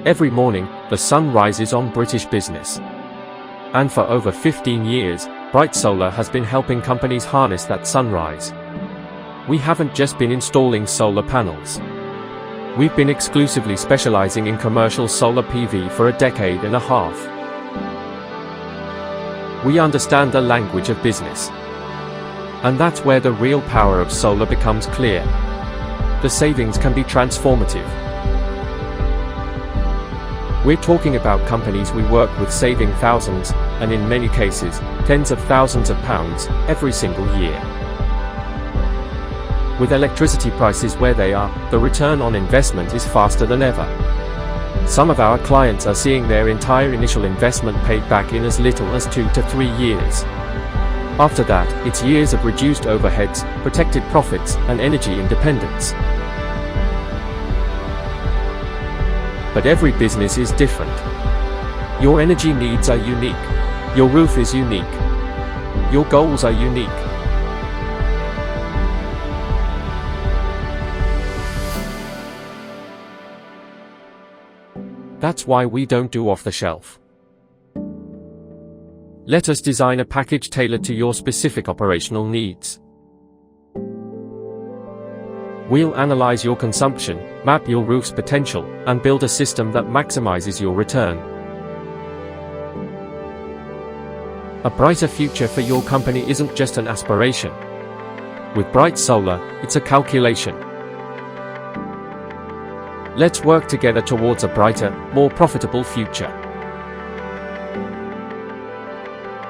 Every morning, the sun rises on British business. And for over 15 years, Bright Solar has been helping companies harness that sunrise. We haven't just been installing solar panels. We've been exclusively specializing in commercial solar PV for a decade and a half. We understand the language of business. And that's where the real power of solar becomes clear. The savings can be transformative. We're talking about companies we work with saving thousands, and in many cases, tens of thousands of pounds, every single year. With electricity prices where they are, the return on investment is faster than ever. Some of our clients are seeing their entire initial investment paid back in as little as 2 to 3 years. After that, it's years of reduced overheads, protected profits, and energy independence. But every business is different. Your energy needs are unique. Your roof is unique. Your goals are unique. That's why we don't do off-the-shelf. Let us design a package tailored to your specific operational needs. We'll analyze your consumption, map your roof's potential, and build a system that maximizes your return. A brighter future for your company isn't just an aspiration. With Bright Solar, it's a calculation. Let's work together towards a brighter, more profitable future.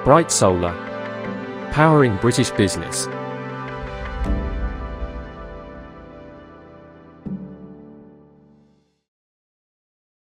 Bright Solar. Powering British business.